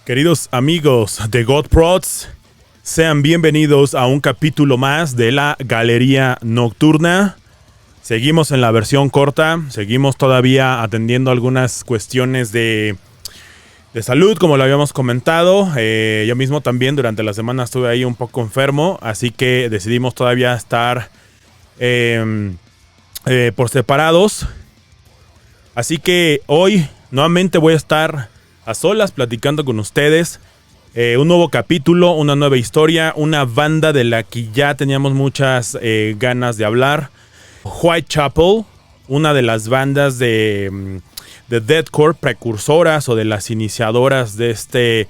Queridos amigos de GodProds, sean bienvenidos a un capítulo más de la Galería Nocturna. Seguimos en la versión corta, seguimos todavía atendiendo algunas cuestiones de salud, como lo habíamos comentado. Yo mismo también durante la semana estuve ahí un poco enfermo, así que decidimos todavía estar por separados. Así que hoy nuevamente voy a estar a solas platicando con ustedes. Un nuevo capítulo, una nueva historia, una banda de la que ya teníamos muchas ganas de hablar. Whitechapel, una de las bandas de deathcore precursoras o de las iniciadoras de este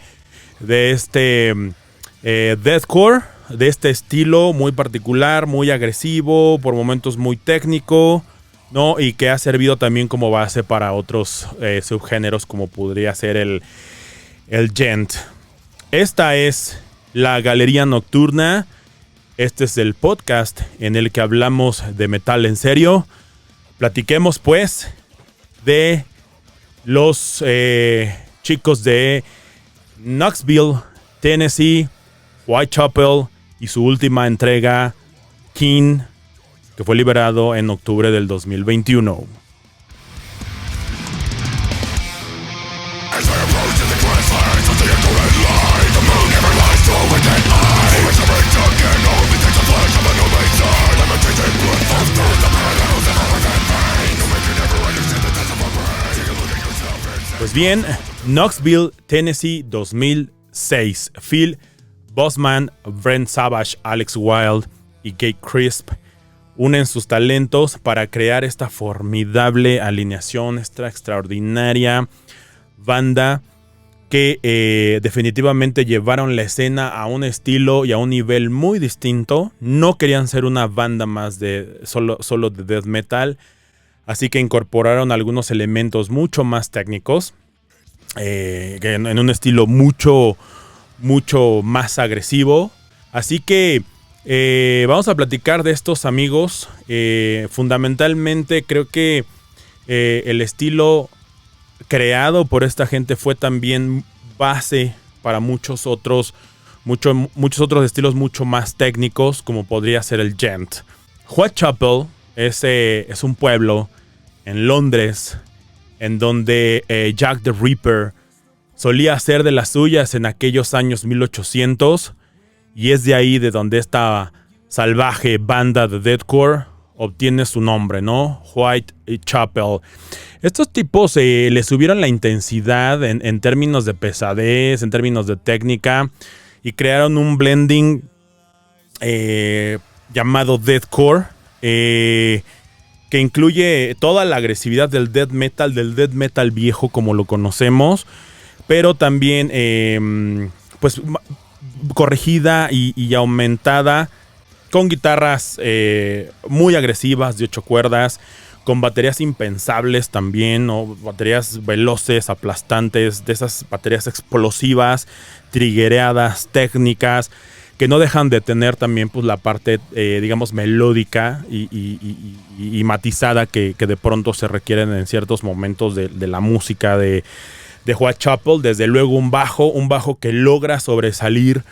deathcore, de este estilo muy particular, muy agresivo, por momentos muy técnico, ¿no? Y que ha servido también como base para otros subgéneros como podría ser el gent. Esta es la Galería Nocturna. Este es el podcast en el que hablamos de metal en serio. Platiquemos pues de los chicos de Knoxville, Tennessee, Whitechapel y su última entrega, King, que fue liberado en octubre del 2021. Pues bien, Knoxville, Tennessee, 2006. Phil Bossman, Brent Savage, Alex Wild y Kate Crisp unen sus talentos para crear esta formidable alineación, esta extraordinaria banda que definitivamente llevaron la escena a un estilo y a un nivel muy distinto. No querían ser una banda más de solo de death metal, así que incorporaron algunos elementos mucho más técnicos, en un estilo mucho más agresivo. Así que vamos a platicar de estos amigos. Fundamentalmente creo que el estilo creado por esta gente fue también base para muchos otros estilos mucho más técnicos, como podría ser el gent. Whitechapel es un pueblo en Londres en donde Jack the Ripper solía hacer de las suyas en aquellos años 1800, y es de ahí de donde esta salvaje banda de deathcore obtiene su nombre, ¿no? Whitechapel. Estos tipos le subieron la intensidad en términos de pesadez, en términos de técnica, y crearon un blending llamado deathcore, que incluye toda la agresividad del death metal viejo como lo conocemos, pero también pues corregida y aumentada con guitarras muy agresivas de 8 cuerdas, con baterías impensables también, ¿no? Baterías veloces, aplastantes, de esas baterías explosivas, triggereadas, técnicas, que no dejan de tener también pues la parte, digamos, melódica y matizada que de pronto se requieren en ciertos momentos de la música de Whitechapel. Desde luego un bajo que logra sobresalir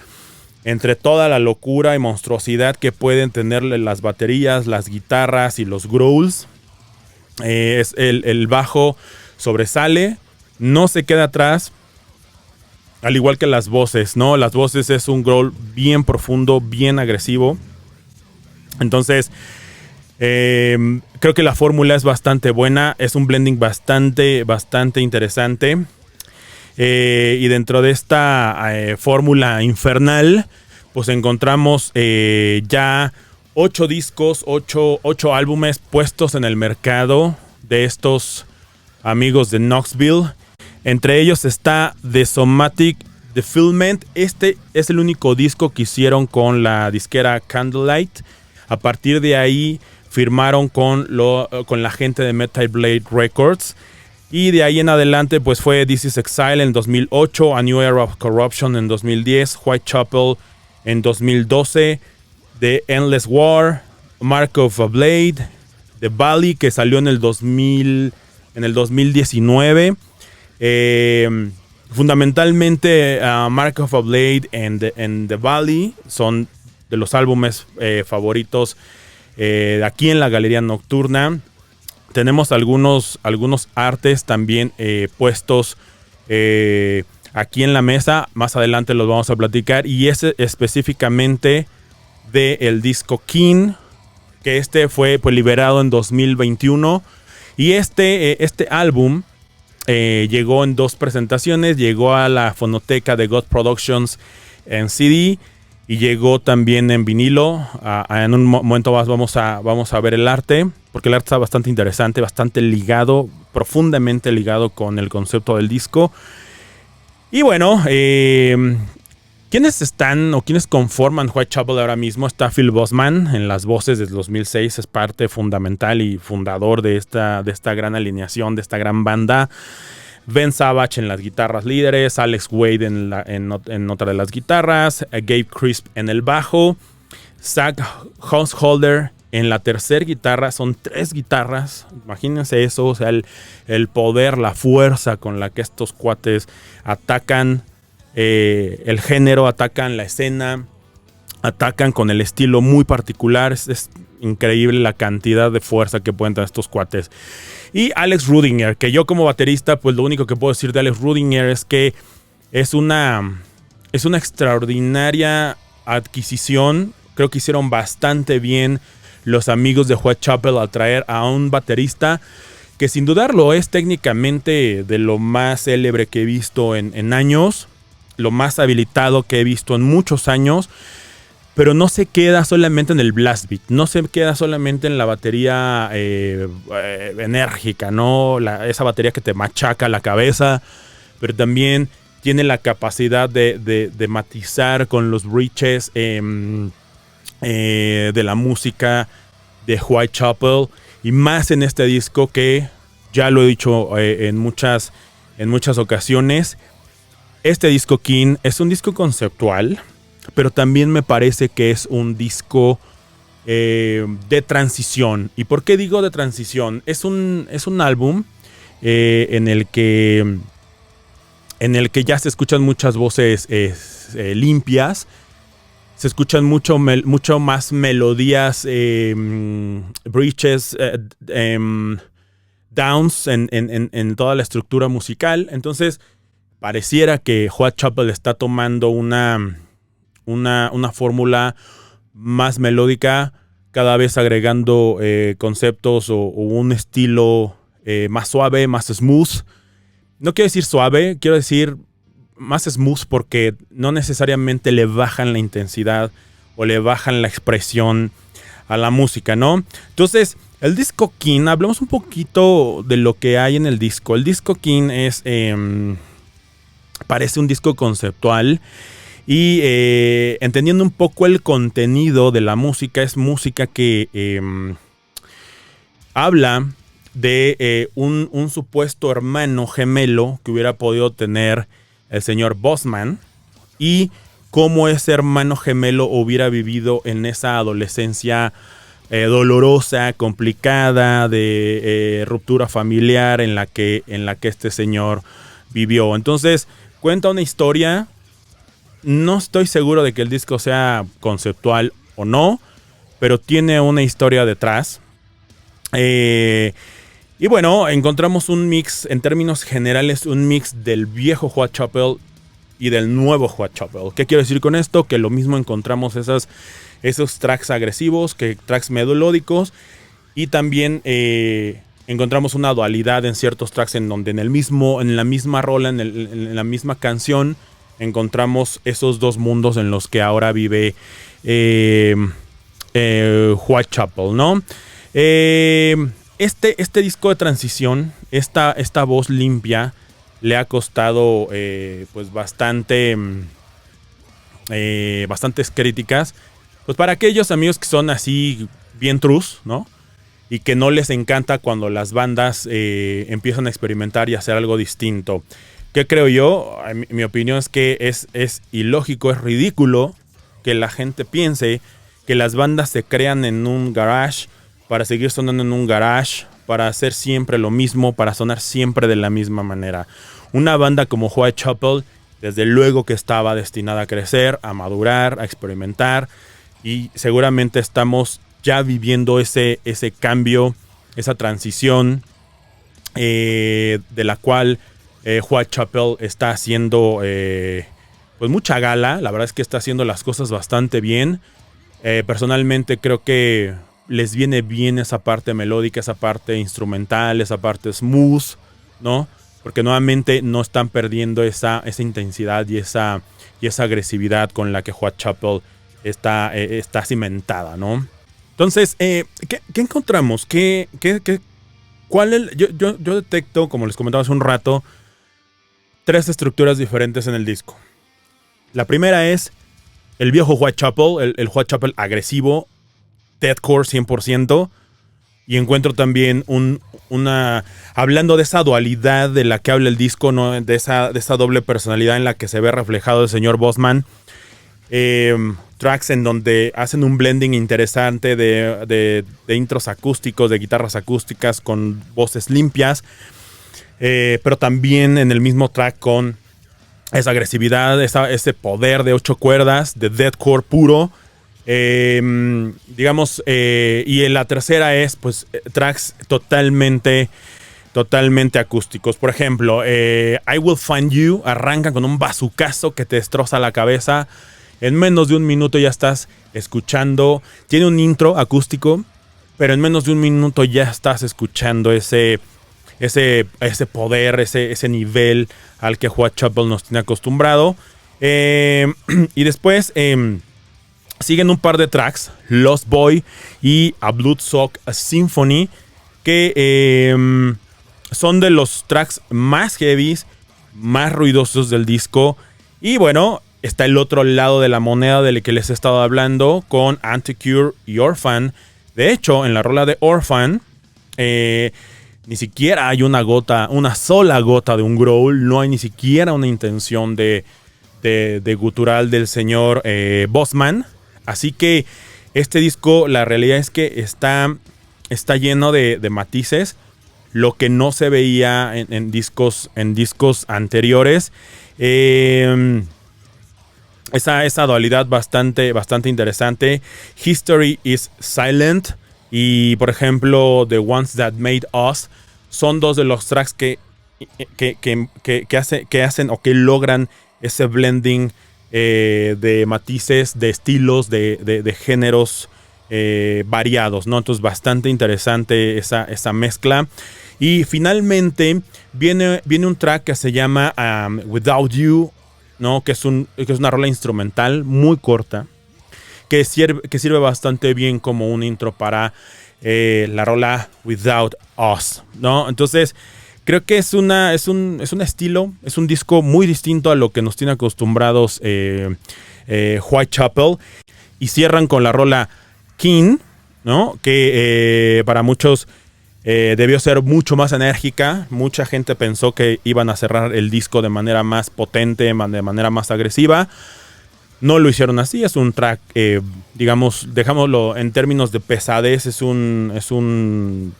entre toda la locura y monstruosidad que pueden tenerle las baterías, las guitarras y los growls. El bajo sobresale, no se queda atrás, al igual que las voces, ¿no? Las voces es un growl bien profundo, bien agresivo. Entonces, creo que la fórmula es bastante buena, es un blending bastante interesante. Y dentro de esta fórmula infernal, pues encontramos ya 8 discos, 8 álbumes puestos en el mercado de estos amigos de Knoxville. Entre ellos está The Somatic Defilement. Este es el único disco que hicieron con la disquera Candlelight. A partir de ahí firmaron con la gente de Metal Blade Records. Y de ahí en adelante pues fue This Is Exile en 2008, A New Era of Corruption en 2010, Whitechapel en 2012, The Endless War, Mark of a Blade, The Valley, que salió en el 2019. Fundamentalmente, Mark of a Blade and the Valley son de los álbumes favoritos aquí en la Galería Nocturna. Tenemos algunos artes también puestos aquí en la mesa. Más adelante los vamos a platicar. Y ese específicamente del disco King, que fue pues liberado en 2021. Y este álbum llegó en 2 presentaciones. Llegó a la fonoteca de God Productions en CD y llegó también en vinilo. En un momento más vamos a ver el arte, porque el arte está bastante interesante, bastante ligado, profundamente ligado con el concepto del disco. Y bueno, ¿quiénes están o quiénes conforman Whitechapel ahora mismo? Está Phil Bossman en las voces desde 2006, es parte fundamental y fundador de esta gran alineación, de esta gran banda. Ben Savage en las guitarras líderes, Alex Wade en otra de las guitarras, Gabe Crisp en el bajo, Zach Householder en la tercera guitarra. Son 3 guitarras, imagínense eso, o sea, el poder, la fuerza con la que estos cuates atacan el género, atacan la escena, atacan con el estilo muy particular. Es increíble la cantidad de fuerza que pueden tener estos cuates. Y Alex Rudinger, que yo como baterista, pues lo único que puedo decir de Alex Rudinger es que es una extraordinaria adquisición. Creo que hicieron bastante bien los amigos de Whitechapel al traer a un baterista que sin dudarlo es técnicamente de lo más célebre que he visto en años, lo más habilitado que he visto en muchos años. Pero no se queda solamente en el blast beat, no se queda solamente en la batería enérgica, ¿no? Esa batería que te machaca la cabeza, pero también tiene la capacidad de matizar con los breaches de la música de Whitechapel, y más en este disco que ya lo he dicho en muchas ocasiones. Este disco King es un disco conceptual, pero también me parece que es un disco de transición. ¿Y por qué digo de transición? Es un álbum en el que ya se escuchan muchas voces limpias, se escuchan mucho más melodías, breaches, downs en toda la estructura musical. Entonces pareciera que Whitechapel está tomando una fórmula más melódica, cada vez agregando conceptos o un estilo más suave, más smooth. No quiero decir suave, quiero decir más smooth, porque no necesariamente le bajan la intensidad o le bajan la expresión a la música, ¿no? Entonces, el disco King, hablemos un poquito de lo que hay en el disco. El disco King parece un disco conceptual. Y entendiendo un poco el contenido de la música, es música que habla de un supuesto hermano gemelo que hubiera podido tener el señor Bossman, y cómo ese hermano gemelo hubiera vivido en esa adolescencia dolorosa, complicada, de ruptura familiar en la que este señor vivió. Entonces cuenta una historia. No estoy seguro de que el disco sea conceptual o no, pero tiene una historia detrás. Y bueno, encontramos un mix, en términos generales, un mix del viejo Whitechapel y del nuevo Whitechapel. ¿Qué quiero decir con esto? Que lo mismo encontramos esos tracks agresivos, que tracks melódicos, y también encontramos una dualidad en ciertos tracks en donde en la misma rola, en la misma canción, encontramos esos 2 mundos en los que ahora vive Whitechapel, ¿no? Este disco de transición, esta voz limpia, le ha costado pues bastantes críticas. Pues para aquellos amigos que son así bien trus, ¿no? Y que no les encanta cuando las bandas empiezan a experimentar y hacer algo distinto. ¿Qué creo yo? Mi opinión es que es ilógico, es ridículo que la gente piense que las bandas se crean en un garage para seguir sonando en un garage, para hacer siempre lo mismo, para sonar siempre de la misma manera. una banda como Whitechapel, desde luego que estaba destinada a crecer, a madurar, a experimentar, y seguramente estamos ya viviendo ese cambio, esa transición de la cual Whitechapel está haciendo pues mucha gala. La verdad es que está haciendo las cosas bastante bien. Personalmente creo que les viene bien esa parte melódica, esa parte instrumental, esa parte smooth, ¿no? Porque nuevamente no están perdiendo esa intensidad y esa agresividad con la que Whitechapel está cimentada, ¿no? Entonces, ¿qué encontramos? Yo detecto, como les comentaba hace un rato, 3 estructuras diferentes en el disco. La primera es el viejo Whitechapel, el Whitechapel agresivo, deathcore 100%. Y encuentro también hablando de esa dualidad de la que habla el disco, ¿no? de esa doble personalidad en la que se ve reflejado el señor Bossman. Tracks en donde hacen un blending interesante de intros acústicos, de guitarras acústicas con voces limpias, pero también en el mismo track con esa agresividad, ese poder de 8 cuerdas, de deathcore puro. Digamos, y en la tercera es pues tracks totalmente acústicos. Por ejemplo, I Will Find You arranca con un bazucazo que te destroza la cabeza. En menos de un minuto ya estás escuchando. Tiene un intro acústico, pero en menos de un minuto ya estás escuchando ese poder, ese nivel al que Whitechapel nos tiene acostumbrado. Y después siguen un par de tracks, Lost Boy y A Bloodsock Symphony, que son de los tracks más heavies, más ruidosos del disco. Y bueno, está el otro lado de la moneda del que les he estado hablando con Anticure y Orphan. De hecho, en la rola de Orphan, ni siquiera hay una sola gota de un growl. No hay ni siquiera una intención de gutural del señor Bossman. Así que este disco, la realidad es que está lleno de matices. Lo que no se veía en discos anteriores. Esa dualidad bastante interesante. History is Silent y, por ejemplo, The Ones That Made Us son dos de los tracks que hacen o que logran ese blending de matices, de estilos, de géneros variados, ¿no? Entonces, bastante interesante esa mezcla. Y finalmente viene un track que se llama Without You, ¿no? Que es una rola instrumental muy corta, que sirve bastante bien como un intro para la rola Without Us, ¿no? Entonces, creo que es un estilo, es un disco muy distinto a lo que nos tiene acostumbrados Whitechapel. Y cierran con la rola King, ¿no? Que para muchos debió ser mucho más enérgica. Mucha gente pensó que iban a cerrar el disco de manera más potente, de manera más agresiva. No lo hicieron así. Es un track, digamos, dejámoslo en términos de pesadez, es un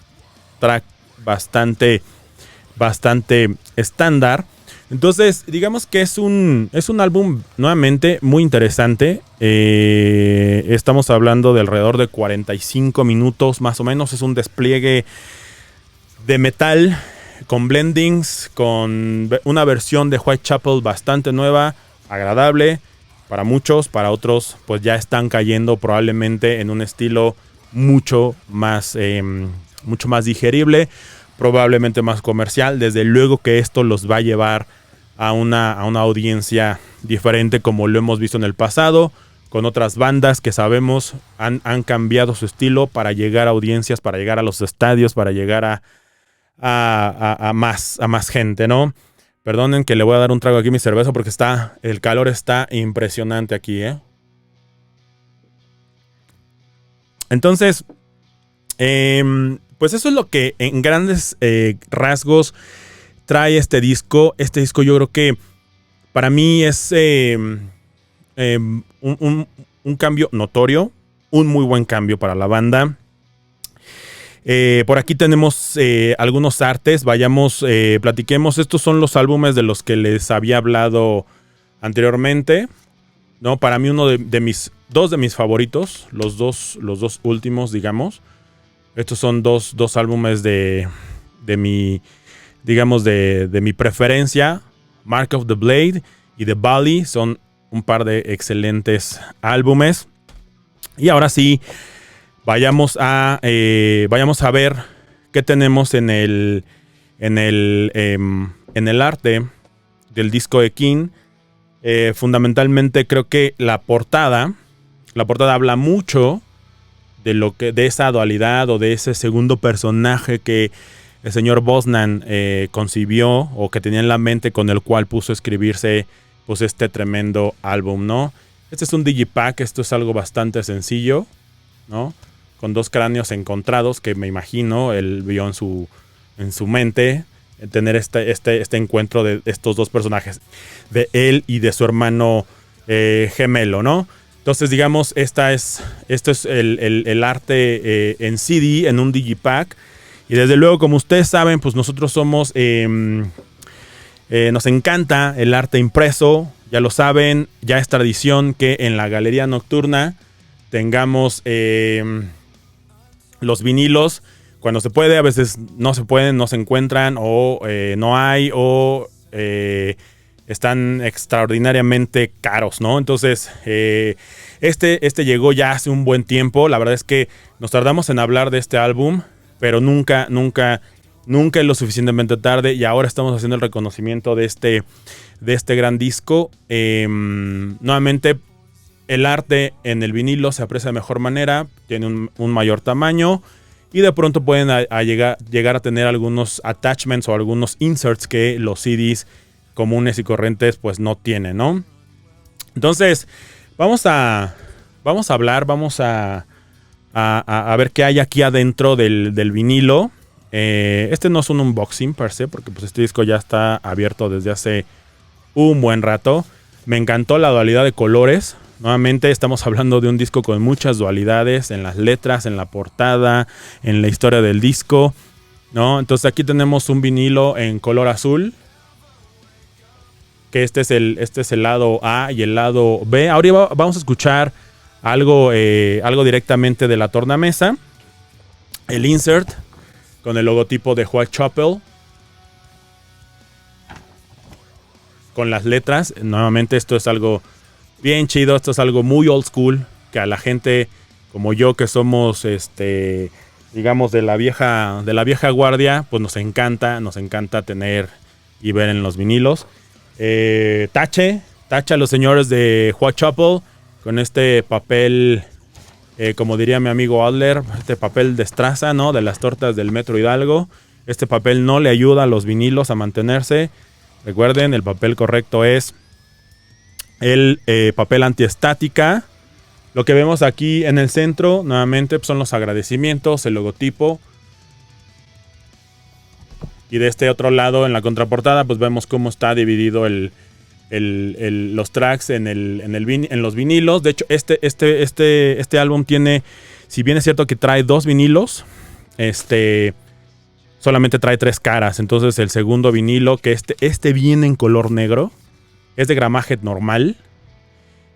track bastante estándar. Entonces, digamos que es un álbum nuevamente muy interesante. Estamos hablando de alrededor de 45 minutos más o menos. Es un despliegue de metal con blendings, con una versión de Whitechapel bastante nueva, agradable para muchos. Para otros, pues ya están cayendo probablemente en un estilo mucho más digerible, probablemente más comercial. Desde luego que esto los va a llevar a una audiencia diferente, como lo hemos visto en el pasado con otras bandas que sabemos han cambiado su estilo para llegar a audiencias, para llegar a los estadios, para llegar a más gente, ¿no? Perdonen que le voy a dar un trago aquí a mi cerveza porque el calor está impresionante aquí, ¿eh? Entonces, pues eso es lo que en grandes rasgos trae este disco. Este disco yo creo que para mí es un cambio notorio, un muy buen cambio para la banda. Por aquí tenemos algunos artes. Vayamos, platiquemos. Estos son los álbumes de los que les había hablado anteriormente, ¿no? Para mí dos de mis favoritos, los dos últimos, digamos. Estos son dos álbumes de mi, digamos, de mi preferencia. Mark of the Blade y The Valley son un par de excelentes álbumes. Y ahora sí, vayamos a ver qué tenemos en el arte del disco de King. Fundamentalmente creo que la portada habla mucho de esa dualidad o de ese segundo personaje que el señor Bosnan concibió o que tenía en la mente, con el cual puso a escribirse pues este tremendo álbum, ¿no? Este es un digipack, esto es algo bastante sencillo, ¿no? Con dos cráneos encontrados que me imagino él vio en su mente, tener este encuentro de estos dos personajes, de él y de su hermano gemelo, ¿no? Entonces, digamos, esto es el arte en CD, en un digipack. Y desde luego, como ustedes saben, pues nosotros somos... nos encanta el arte impreso, ya lo saben, ya es tradición que en la Galería Nocturna tengamos los vinilos. Cuando se puede, a veces no se pueden, no se encuentran o no hay o están extraordinariamente caros, ¿no? Entonces, este llegó ya hace un buen tiempo. La verdad es que nos tardamos en hablar de este álbum, pero nunca es lo suficientemente tarde y ahora estamos haciendo el reconocimiento de este gran disco. Nuevamente, el arte en el vinilo se aprecia de mejor manera, tiene un mayor tamaño y de pronto pueden llegar a tener algunos attachments o algunos inserts que los CDs comunes y corrientes pues no tienen, ¿no? Entonces, vamos a hablar, vamos a ver qué hay aquí adentro del vinilo. Este no es un unboxing per se, porque pues este disco ya está abierto desde hace un buen rato. Me encantó la dualidad de colores. Nuevamente estamos hablando de un disco con muchas dualidades en las letras, en la portada, en la historia del disco, ¿no? Entonces aquí tenemos un vinilo en color azul, que este es el lado A y el lado B. Ahora vamos a escuchar algo directamente de la tornamesa. El insert con el logotipo de Whitechapel, con las letras. Nuevamente esto es algo bien chido, esto es algo muy old school, que a la gente como yo, que somos digamos de la vieja guardia, pues nos encanta tener y ver en los vinilos. Tache a los señores de Whitechapel con este papel, como diría mi amigo Adler, este papel de estraza, ¿no? De las tortas del Metro Hidalgo. Este papel no le ayuda a los vinilos a mantenerse. Recuerden, el papel correcto es el papel antiestática. Lo que vemos aquí en el centro, nuevamente, pues son los agradecimientos, el logotipo. Y de este otro lado, en la contraportada, pues vemos cómo está dividido los tracks en los vinilos. De hecho, este álbum tiene, si bien es cierto que trae 2 vinilos, solamente trae 3 caras. Entonces el segundo vinilo, que este viene en color negro, es de gramaje normal.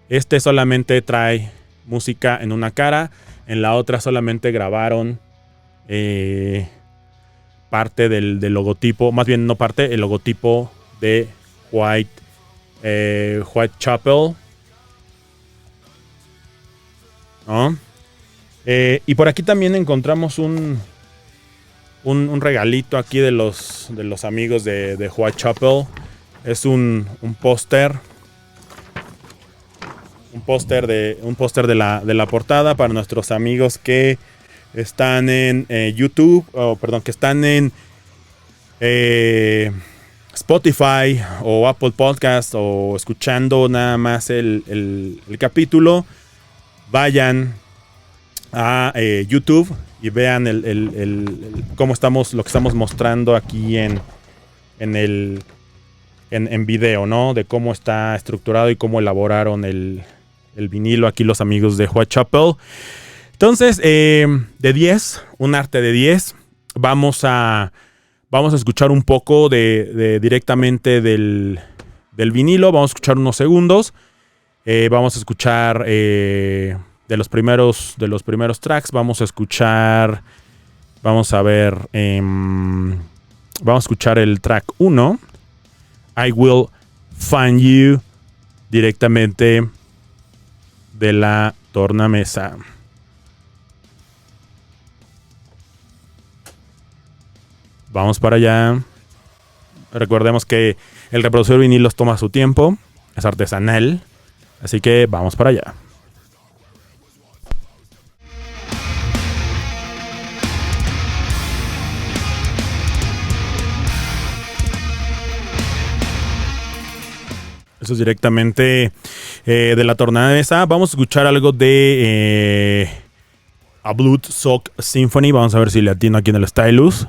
Este solamente trae música en una cara, en la otra solamente grabaron parte del logotipo, más bien no parte, el logotipo de Whitechapel, ¿no? Y por aquí también encontramos un regalito aquí de los amigos de Whitechapel. Es un póster. Un póster de la portada para nuestros amigos que están en YouTube, que están en Spotify o Apple Podcast, o escuchando nada más el capítulo. Vayan a YouTube y vean cómo lo que estamos mostrando aquí en video, ¿no? De cómo está estructurado y cómo elaboraron el vinilo aquí los amigos de Whitechapel. Entonces, de 10, un arte de 10. Vamos a escuchar un poco directamente del vinilo. Vamos a escuchar unos segundos. Vamos a escuchar de los primeros tracks. Vamos a escuchar. Vamos a ver. Vamos a escuchar el track 1. I Will Find You. Directamente de la tornamesa. Vamos para allá. Recordemos que el reproducir vinilos toma su tiempo. Es artesanal. Así que vamos para allá. Eso es directamente de la tornamesa. Vamos a escuchar algo de A Blood Sock Symphony. Vamos a ver si le atino aquí en el stylus.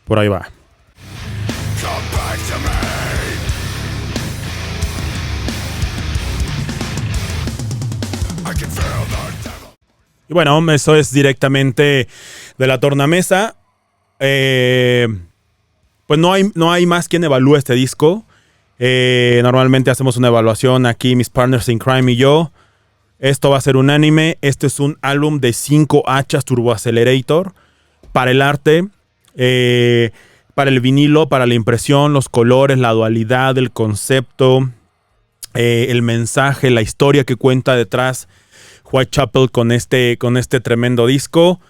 Por ahí va. Y bueno, eso es directamente de la tornamesa. Pues no hay más quien evalúe este disco. Normalmente hacemos una evaluación aquí, mis partners in crime y yo. Esto va a ser unánime. Este es un álbum de 5 hachas Turbo Accelerator. Para el arte, para el vinilo, para la impresión, los colores, la dualidad, el concepto, el mensaje, la historia que cuenta detrás Whitechapel con este tremendo disco.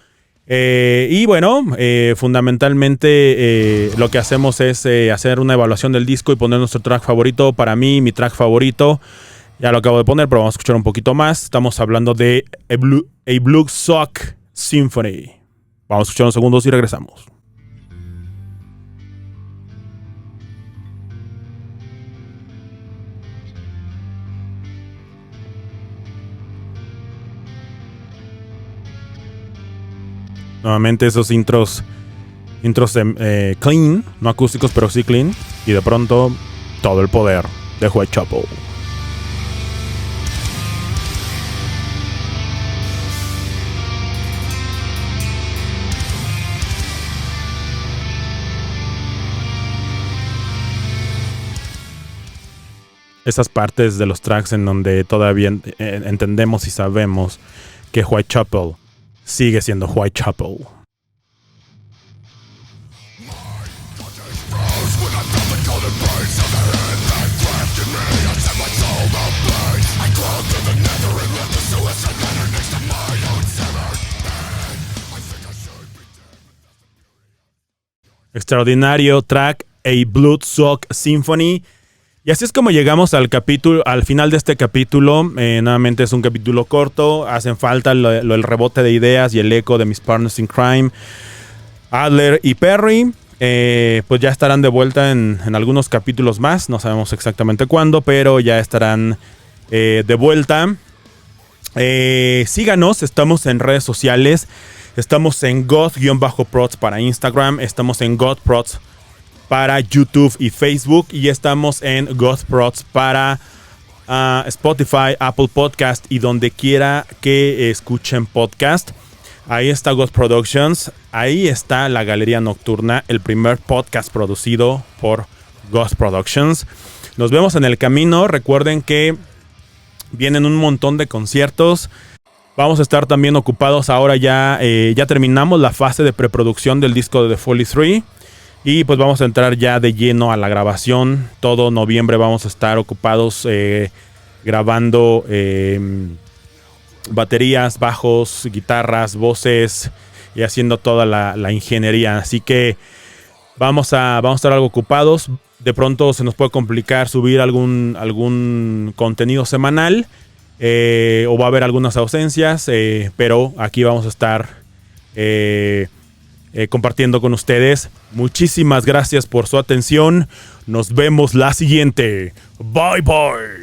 Y bueno, fundamentalmente lo que hacemos es hacer una evaluación del disco y poner nuestro track favorito. Para mí, mi track favorito, ya lo acabo de poner, pero vamos a escuchar un poquito más. Estamos hablando de A Blood Sock Symphony. Vamos a escuchar unos segundos y regresamos. Nuevamente esos intros clean, no acústicos, pero sí clean. Y de pronto, todo el poder de Whitechapel. Esas partes de los tracks en donde todavía entendemos y sabemos que Whitechapel sigue siendo Whitechapel. Extraordinario track, A Blood Sock Symphony. Y así es como llegamos al final de este capítulo. Nuevamente es un capítulo corto. Hacen falta el rebote de ideas y el eco de mis partners in crime, Adler y Perry. Pues ya estarán de vuelta en algunos capítulos más. No sabemos exactamente cuándo, pero ya estarán de vuelta. Síganos, estamos en redes sociales. Estamos en God-Prods para Instagram. Estamos en GodProds para YouTube y Facebook. Y estamos en GodProds para Spotify, Apple Podcast y donde quiera que escuchen podcast. Ahí está God Productions. Ahí está La Galería Nocturna, el primer podcast producido por God Productions. Nos vemos en el camino. Recuerden que vienen un montón de conciertos. Vamos a estar también ocupados ahora ya terminamos la fase de preproducción del disco de The Foley 3 y pues vamos a entrar ya de lleno a la grabación. Todo noviembre vamos a estar ocupados grabando baterías, bajos, guitarras, voces y haciendo toda la ingeniería. Así que vamos a estar algo ocupados. De pronto se nos puede complicar subir algún contenido semanal. O va a haber algunas ausencias, pero aquí vamos a estar compartiendo con ustedes. Muchísimas gracias por su atención. Nos vemos la siguiente. Bye bye.